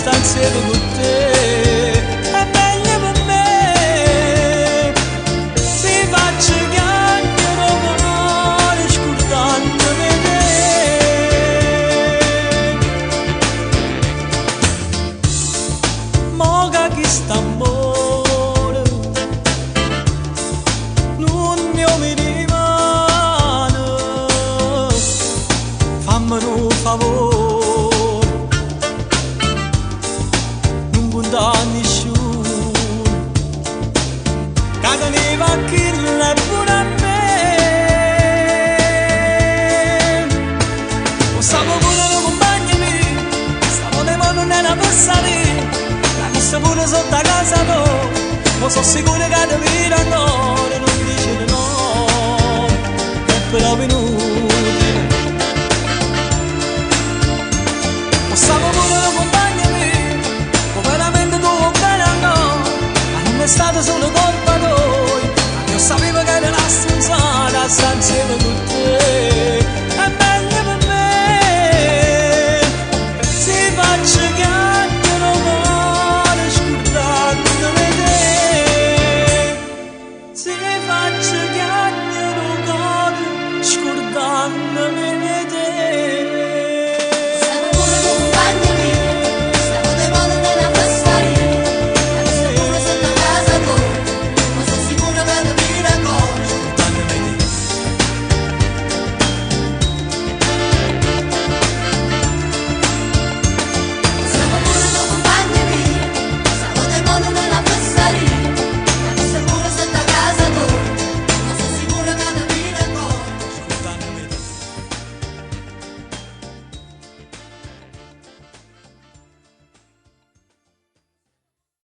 sta insieme con te. È meglio per me. Mi faccio chiacchiere con noi, scordandomi te. Moga chi sta amore non mi rimane. Fammi un favore, non conta nessuno, che ne va chi è pure a me. O stavo pure un compagno mio, stavo di mano nella passare, la messa pure sotto a casa tua, ma sono sicuro che ti vira ancora, non dice di no, è però venuto. Stavo pure la compagna mia, ma veramente tu bene o no? Ma non è stato solo